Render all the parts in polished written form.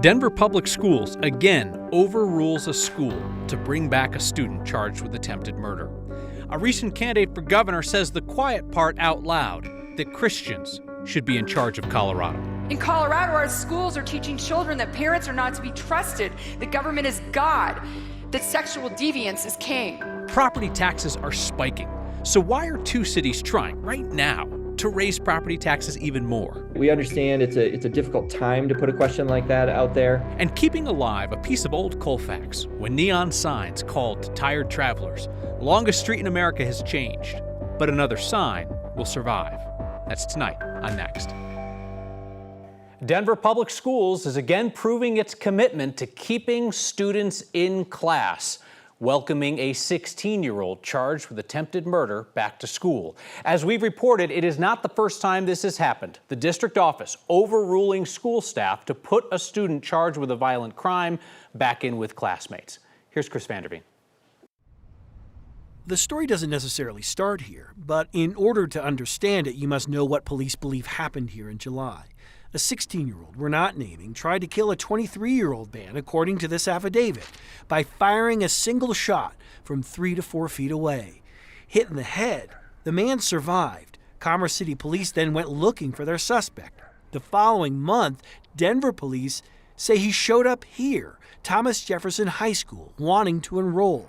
Denver Public Schools again overrules a school to bring back a student charged with attempted murder. A recent candidate for governor says the quiet part out loud, that Christians should be in charge of Colorado. In Colorado, our schools are teaching children that parents are not to be trusted, that government is God, that sexual deviance is king. Property taxes are spiking. So why are two cities trying right now to raise property taxes even more? We understand it's a difficult time to put a question like that out there. And keeping alive a piece of old Colfax when neon signs called to tired travelers, the longest street in America has changed, but another sign will survive. That's tonight on Next. Denver Public Schools is again proving its commitment to keeping students in class, welcoming a 16-year-old charged with attempted murder back to school. As we've reported, it is not the first time this has happened. The district office overruling school staff to put a student charged with a violent crime back in with classmates. Here's Chris Vanderveen. The story doesn't necessarily start here, but in order to understand it, you must know what police believe happened here in July. A 16-year-old we're not naming tried to kill a 23-year-old man, according to this affidavit, by firing a single shot from 3 to 4 feet away. Hit in the head, the man survived. Commerce City police then went looking for their suspect. The following month, Denver police say he showed up here, Thomas Jefferson High School, wanting to enroll.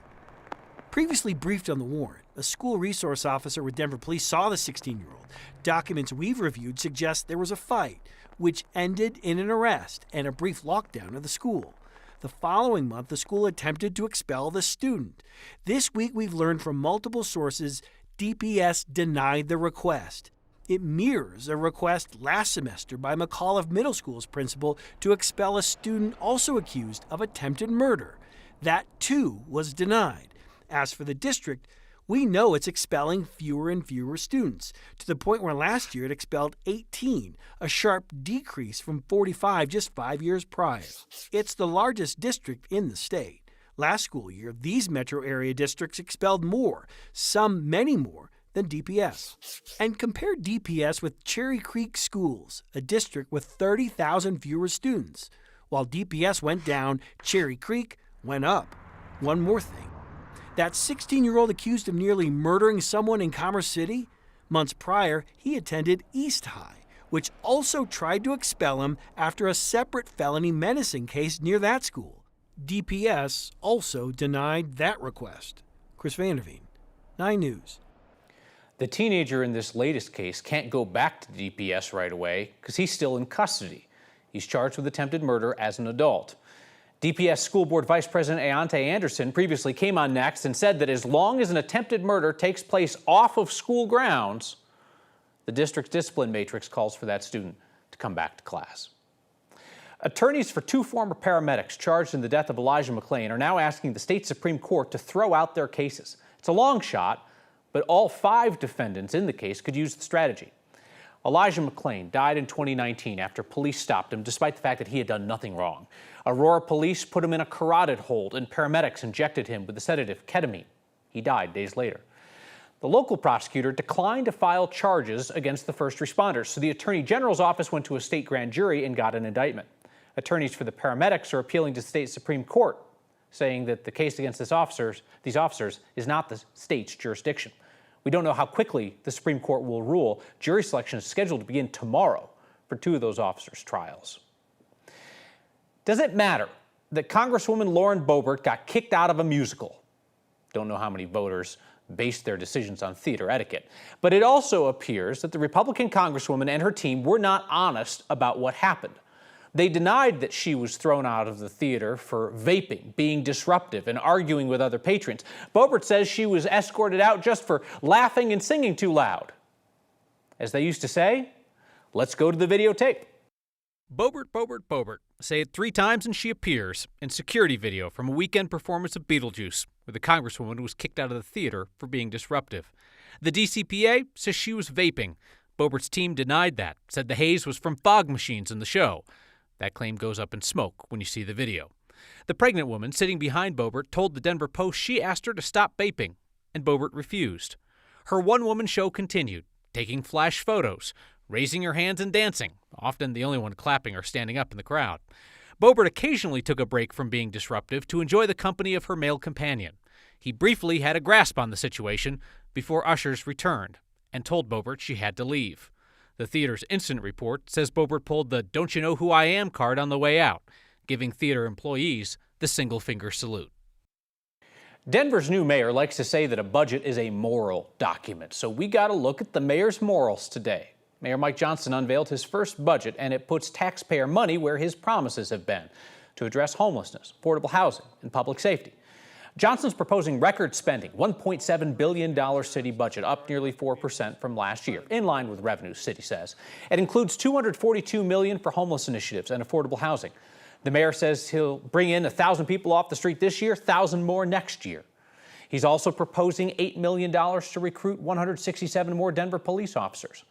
Previously briefed on the warrant, a school resource officer with Denver police saw the 16-year-old. Documents we've reviewed suggest there was a fight, which ended in an arrest and a brief lockdown of the school. The following month, the school attempted to expel the student. This week, we've learned from multiple sources DPS denied the request. It mirrors a request last semester by McAuliffe Middle School's principal to expel a student also accused of attempted murder. That, too, was denied. As for the district, we know it's expelling fewer and fewer students, to the point where last year it expelled 18, a sharp decrease from 45 just 5 years prior. It's the largest district in the state. Last school year, these metro area districts expelled more, some many more, than DPS. And compare DPS with Cherry Creek Schools, a district with 30,000 fewer students. While DPS went down, Cherry Creek went up. One more thing. That 16-year-old accused of nearly murdering someone in Commerce City? Months prior, he attended East High, which also tried to expel him after a separate felony menacing case near that school. DPS also denied that request. Chris Vanderveen, 9 News. The teenager in this latest case can't go back to DPS right away because he's still in custody. He's charged with attempted murder as an adult. DPS School Board Vice President Ayante Anderson previously came on Next and said that as long as an attempted murder takes place off of school grounds, the district's discipline matrix calls for that student to come back to class. Attorneys for 2 former paramedics charged in the death of Elijah McClain are now asking the state Supreme Court to throw out their cases. It's a long shot, but all 5 defendants in the case could use the strategy. Elijah McClain died in 2019 after police stopped him despite the fact that he had done nothing wrong. Aurora police put him in a carotid hold and paramedics injected him with the sedative ketamine. He died days later. The local prosecutor declined to file charges against the first responders, so the Attorney General's office went to a state grand jury and got an indictment. Attorneys for the paramedics are appealing to the state Supreme Court, saying that the case against these officers is not the state's jurisdiction. We don't know how quickly the Supreme Court will rule. Jury selection is scheduled to begin tomorrow for 2 of those officers' trials. Does it matter that Congresswoman Lauren Boebert got kicked out of a musical? Don't know how many voters based their decisions on theater etiquette. But it also appears that the Republican Congresswoman and her team were not honest about what happened. They denied that she was thrown out of the theater for vaping, being disruptive, and arguing with other patrons. Boebert says she was escorted out just for laughing and singing too loud. As they used to say, let's go to the videotape. Boebert. Say it 3 times and she appears in security video from a weekend performance of Beetlejuice, where the Congresswoman was kicked out of the theater for being disruptive. The DCPA says she was vaping. Boebert's team denied that, said the haze was from fog machines in the show. That claim goes up in smoke when you see the video. The pregnant woman sitting behind Boebert told the Denver Post she asked her to stop vaping, and Boebert refused. Her one-woman show continued, taking flash photos, raising her hands and dancing, often the only one clapping or standing up in the crowd. Boebert occasionally took a break from being disruptive to enjoy the company of her male companion. He briefly had a grasp on the situation before ushers returned and told Boebert she had to leave. The theater's incident report says Boebert pulled the "Don't you know who I am" card on the way out, giving theater employees the single-finger salute. Denver's new mayor likes to say that a budget is a moral document, so we got to look at the mayor's morals today. Mayor Mike Johnson unveiled his first budget, and it puts taxpayer money where his promises have been, to address homelessness, affordable housing, and public safety. Johnson's proposing record spending, $1.7 billion city budget, up nearly 4% from last year, in line with revenues, city says. It includes $242 million for homeless initiatives and affordable housing. The mayor says he'll bring in 1,000 people off the street this year, 1,000 more next year. He's also proposing $8 million to recruit 167 more Denver police officers,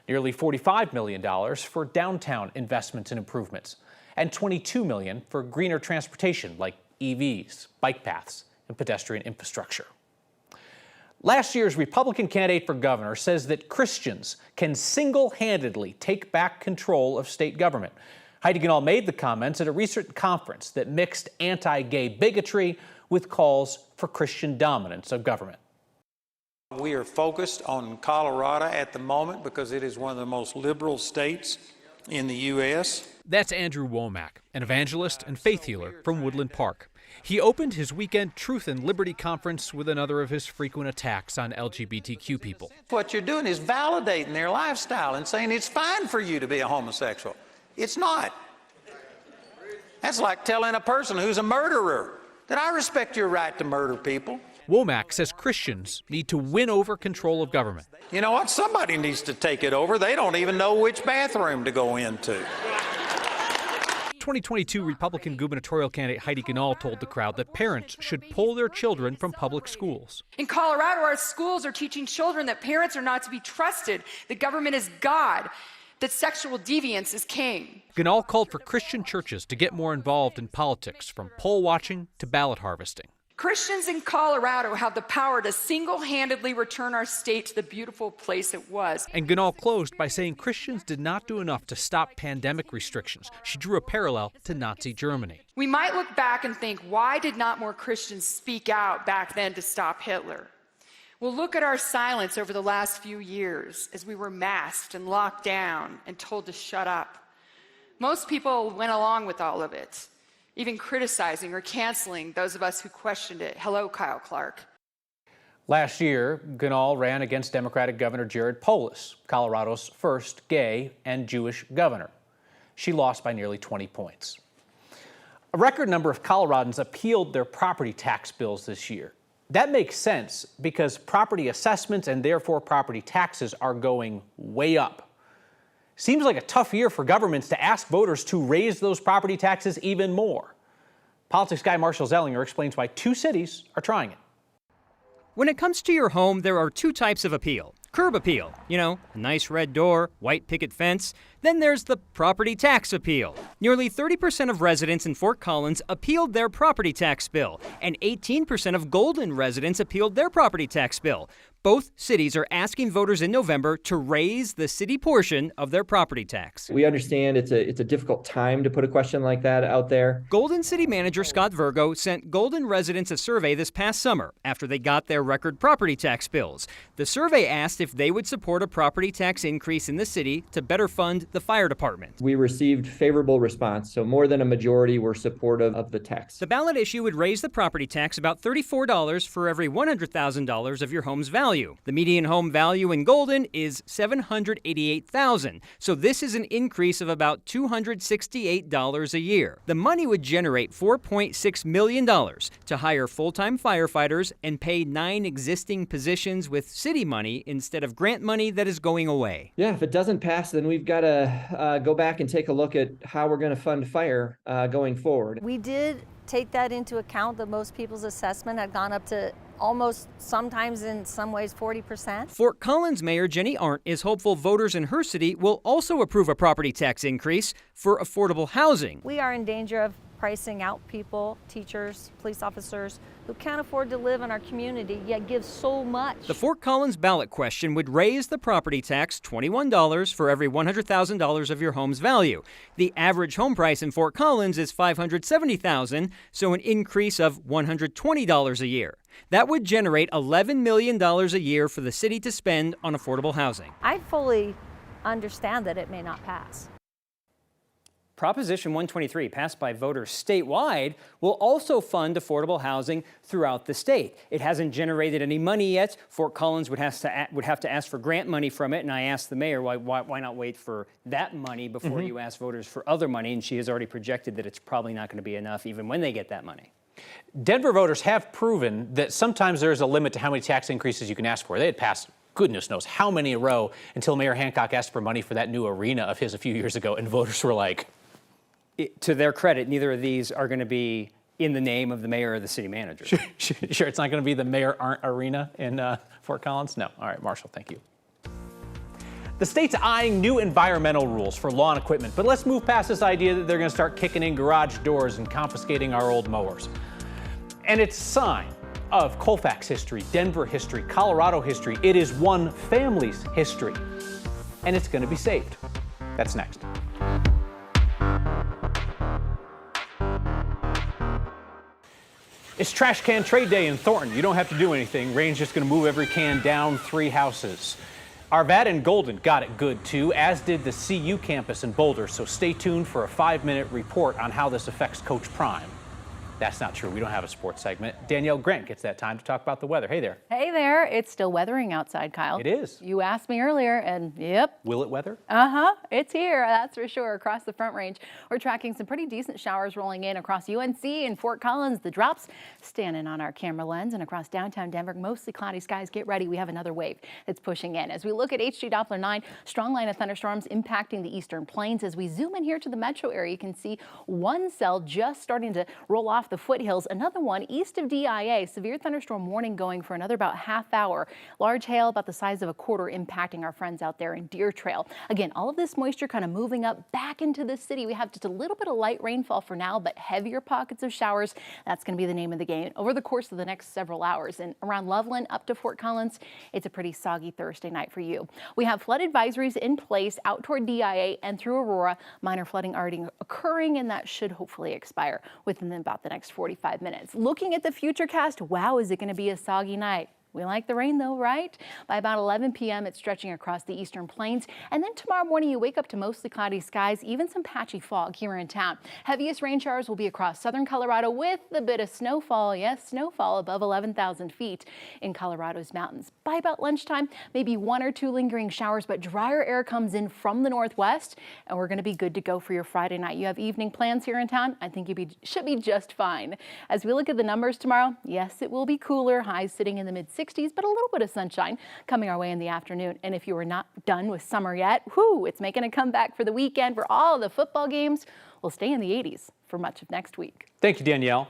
nearly $45 million for downtown investments and improvements, and $22 million for greener transportation like EVs, bike paths, and pedestrian infrastructure. Last year's Republican candidate for governor says that Christians can single-handedly take back control of state government. Heidi Ganahl made the comments at a recent conference that mixed anti-gay bigotry with calls for Christian dominance of government. We are focused on Colorado at the moment because it is one of the most liberal states in the U.S. That's Andrew Womack, an evangelist and faith healer from Woodland Park. He opened his weekend Truth and Liberty conference with another of his frequent attacks on LGBTQ people. What you're doing is validating their lifestyle and saying it's fine for you to be a homosexual. It's not. That's like telling a person who's a murderer that I respect your right to murder people. Womack says Christians need to win over control of government. You know what? Somebody needs to take it over. They don't even know which bathroom to go into. 2022 Republican gubernatorial candidate Heidi Ganahl told the crowd that parents should pull their children from public schools. In Colorado, our schools are teaching children that parents are not to be trusted, that government is God, that sexual deviance is king. Ganahl called for Christian churches to get more involved in politics, from poll watching to ballot harvesting. Christians in Colorado have the power to single-handedly return our state to the beautiful place it was. And Ganahl closed by saying Christians did not do enough to stop pandemic restrictions. She drew a parallel to Nazi Germany. We might look back and think, why did not more Christians speak out back then to stop Hitler? Well, look at our silence over the last few years as we were masked and locked down and told to shut up. Most people went along with all of it, even criticizing or canceling those of us who questioned it. Hello, Kyle Clark. Last year, Ganahl ran against Democratic Governor Jared Polis, Colorado's first gay and Jewish governor. She lost by nearly 20 points. A record number of Coloradans appealed their property tax bills this year. That makes sense because property assessments and therefore property taxes are going way up. Seems like a tough year for governments to ask voters to raise those property taxes even more. Politics guy Marshall Zellinger explains why 2 cities are trying it. When it comes to your home, there are 2 types of appeal. Curb appeal, a nice red door, white picket fence. Then there's the property tax appeal. Nearly 30% of residents in Fort Collins appealed their property tax bill, and 18% of Golden residents appealed their property tax bill. Both cities are asking voters in November to raise the city portion of their property tax. We understand it's a difficult time to put a question like that out there. Golden City Manager Scott Virgo sent Golden residents a survey this past summer after they got their record property tax bills. The survey asked if they would support a property tax increase in the city to better fund the fire department. We received favorable response, so more than a majority were supportive of the tax. The ballot issue would raise the property tax about $34 for every $100,000 of your home's value. The median home value in Golden is $788,000, so this is an increase of about $268 a year. The money would generate $4.6 million to hire full-time firefighters and pay 9 existing positions with city money instead of grant money that is going away. Yeah, if it doesn't pass, then we've got to go back and take a look at how we're going to fund fire going forward. We did take that into account, that most people's assessment had gone up to almost, sometimes in some ways, 40%. Fort Collins Mayor Jenny Arndt is hopeful voters in her city will also approve a property tax increase for affordable housing. We are in danger of pricing out people, teachers, police officers who can't afford to live in our community yet give so much. The Fort Collins ballot question would raise the property tax $21 for every $100,000 of your home's value. The average home price in Fort Collins is $570,000, so an increase of $120 a year. That would generate $11 million a year for the city to spend on affordable housing. I fully understand that it may not pass. Proposition 123, passed by voters statewide, will also fund affordable housing throughout the state. It hasn't generated any money yet. Fort Collins would have to ask for grant money from it, and I asked the mayor, why not wait for that money before you ask voters for other money, and she has already projected that it's probably not going to be enough even when they get that money. Denver voters have proven that sometimes there's a limit to how many tax increases you can ask for. They had passed goodness knows how many in a row until Mayor Hancock asked for money for that new arena of his a few years ago, and voters were like... To their credit, neither of these are going to be in the name of the mayor or the city manager. Sure, it's not going to be the Mayor Aren't Arena in Fort Collins? No. All right, Marshall, thank you. The state's eyeing new environmental rules for lawn equipment, but let's move past this idea that they're going to start kicking in garage doors and confiscating our old mowers. And it's a sign of Colfax history, Denver history, Colorado history. It is one family's history, and it's going to be saved. That's next. It's Trash Can Trade Day in Thornton. You don't have to do anything. Rain's just going to move every can down 3 houses. Arvada and Golden got it good too, as did the CU campus in Boulder. So stay tuned for a 5-minute report on how this affects Coach Prime. That's not true. We don't have a sports segment. Danielle Grant gets that time to talk about the weather. Hey there. Hey there. It's still weathering outside, Kyle. It is. You asked me earlier, and yep. Will it weather? It's here. That's for sure. Across the Front Range, we're tracking some pretty decent showers rolling in across UNC and Fort Collins. The drops standing on our camera lens, and across downtown Denver, mostly cloudy skies. Get ready. We have another wave that's pushing in. As we look at HG Doppler 9, strong line of thunderstorms impacting the eastern plains. As we zoom in here to the metro area, you can see one cell just starting to roll off the foothills. Another one east of DIA, severe thunderstorm warning going for another about half hour. Large hail about the size of a quarter impacting our friends out there in Deer Trail. Again, all of this moisture kind of moving up back into the city. We have just a little bit of light rainfall for now, but heavier pockets of showers. That's going to be the name of the game over the course of the next several hours. And around Loveland up to Fort Collins, it's a pretty soggy Thursday night for you. We have flood advisories in place out toward DIA and through Aurora. Minor flooding already occurring, and that should hopefully expire within about the next 45 minutes. Looking at the futurecast, wow, is it going to be a soggy night? We like the rain though, right? By about 11 p.m., it's stretching across the eastern plains. And then tomorrow morning, you wake up to mostly cloudy skies, even some patchy fog here in town. Heaviest rain showers will be across southern Colorado with a bit of snowfall. Yes, snowfall above 11,000 feet in Colorado's mountains. By about lunchtime, maybe 1 or 2 lingering showers, but drier air comes in from the northwest, and we're going to be good to go for your Friday night. You have evening plans here in town? I think you should be just fine. As we look at the numbers tomorrow, yes, it will be cooler. Highs sitting in the mid-60s. But a little bit of sunshine coming our way in the afternoon. And if you are not done with summer yet, it's making a comeback for the weekend for all the football games. We'll stay in the 80s for much of next week. Thank you, Danielle.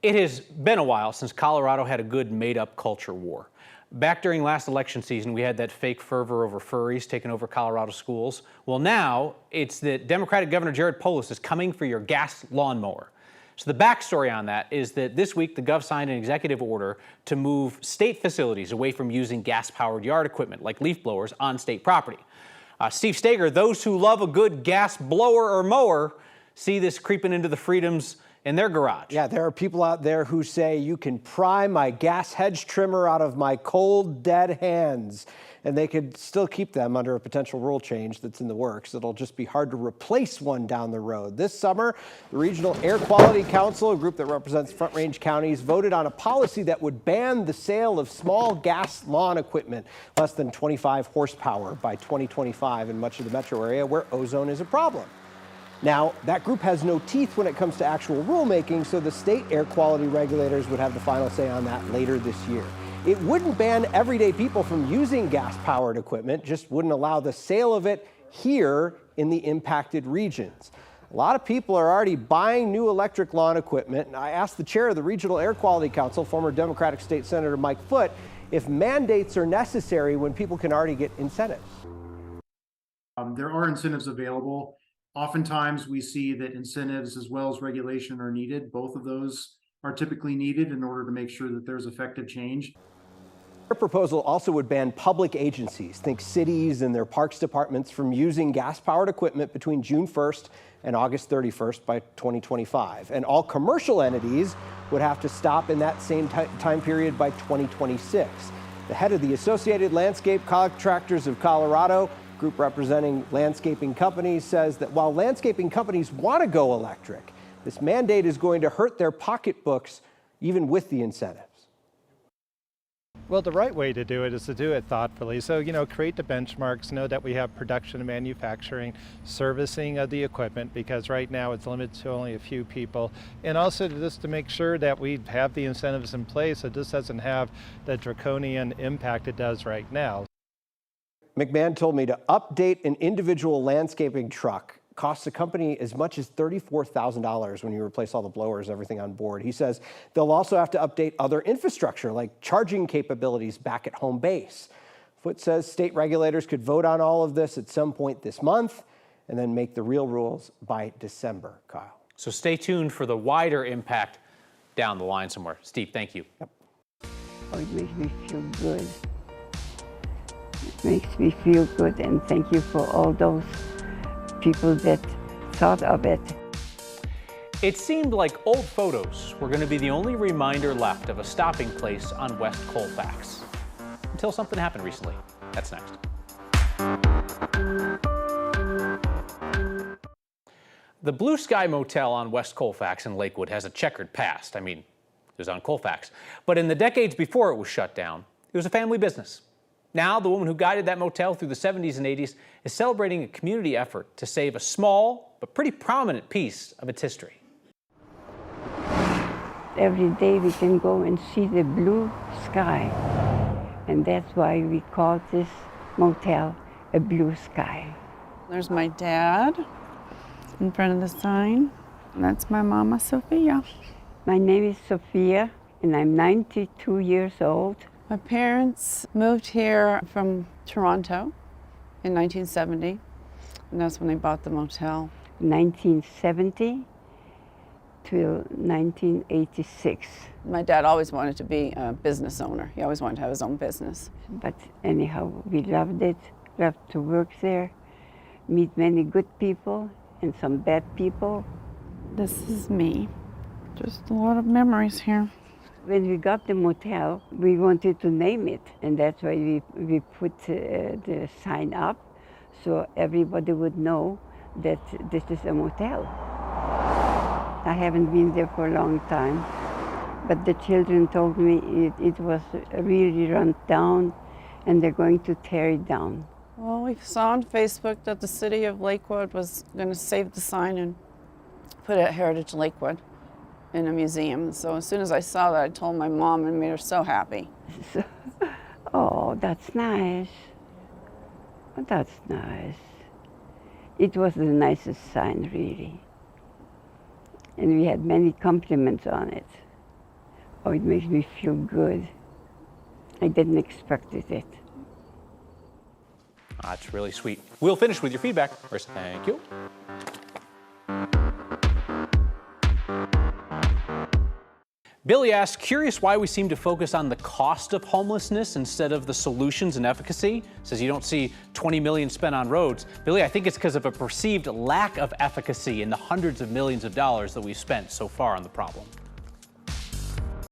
It has been a while since Colorado had a good made-up culture war. Back during last election season, we had that fake fervor over furries taking over Colorado schools. Well, now it's that Democratic Governor Jared Polis is coming for your gas lawnmower. So the backstory on that is that this week the Gov signed an executive order to move state facilities away from using gas-powered yard equipment like leaf blowers on state property. Steve Steger, those who love a good gas blower or mower see this creeping into the freedoms in their garage. Yeah, there are people out there who say you can pry my gas hedge trimmer out of my cold, dead hands, and they could still keep them under a potential rule change that's in the works. It'll just be hard to replace one down the road. This summer, the Regional Air Quality Council, a group that represents Front Range counties, voted on a policy that would ban the sale of small gas lawn equipment, less than 25 horsepower by 2025 in much of the metro area where ozone is a problem. Now, that group has no teeth when it comes to actual rulemaking, so the state air quality regulators would have the final say on that later this year. It wouldn't ban everyday people from using gas-powered equipment, just wouldn't allow the sale of it here in the impacted regions. A lot of people are already buying new electric lawn equipment, and I asked the chair of the Regional Air Quality Council, former Democratic State Senator Mike Foote, if mandates are necessary when people can already get incentives. There are incentives available. Oftentimes we see that incentives as well as regulation are needed. Both of those are typically needed in order to make sure that there's effective change. Their proposal also would ban public agencies, think cities and their parks departments, from using gas-powered equipment between June 1st and August 31st by 2025. And all commercial entities would have to stop in that same time period by 2026. The head of the Associated Landscape Contractors of Colorado, group representing landscaping companies, says that while landscaping companies want to go electric, this mandate is going to hurt their pocketbooks even with the incentives. Well, the right way to do it is to do it thoughtfully. So, create the benchmarks, know that we have production and manufacturing, servicing of the equipment, because right now it's limited to only a few people. And also just to make sure that we have the incentives in place so this doesn't have the draconian impact it does right now. McMahon told me to update an individual landscaping truck costs the company as much as $34,000 when you replace all the blowers, everything on board. He says they'll also have to update other infrastructure like charging capabilities back at home base. Foote says state regulators could vote on all of this at some point this month and then make the real rules by December, Kyle. So stay tuned for the wider impact down the line somewhere. Steve, thank you. Oh, it makes me feel good. It makes me feel good, and thank you for all those people that thought of it. It seemed like old photos were going to be the only reminder left of a stopping place on West Colfax. Until something happened recently. That's next. The Blue Sky Motel on West Colfax in Lakewood has a checkered past. I mean, it was on Colfax. But in the decades before it was shut down, it was a family business. Now, the woman who guided that motel through the 70s and 80s is celebrating a community effort to save a small but pretty prominent piece of its history. Every day we can go and see the blue sky, and that's why we call this motel a blue sky. There's my dad in front of the sign, and that's my mama, Sophia. My name is Sophia, and I'm 92 years old. My parents moved here from Toronto in 1970, and that's when they bought the motel. 1970 till 1986. My dad always wanted to be a business owner. He always wanted to have his own business. But anyhow, we loved it, loved to work there, meet many good people and some bad people. This is me. Just a lot of memories here. When we got the motel, we wanted to name it, and that's why we put the sign up so everybody would know that this is a motel. I haven't been there for a long time, but the children told me it was really run down and they're going to tear it down. Well, we saw on Facebook that the city of Lakewood was going to save the sign and put it at Heritage Lakewood in a museum. So as soon as I saw that, I told my mom, and made her so happy. Oh, that's nice. Oh, that's nice. It was the nicest sign, really. And we had many compliments on it. Oh, it makes me feel good. I didn't expect it. That's really sweet. We'll finish with your feedback. First, thank you. Billy asks, curious why we seem to focus on the cost of homelessness instead of the solutions and efficacy. Says you don't see 20 million spent on roads. Billy, I think it's because of a perceived lack of efficacy in the hundreds of millions of dollars that we've spent so far on the problem.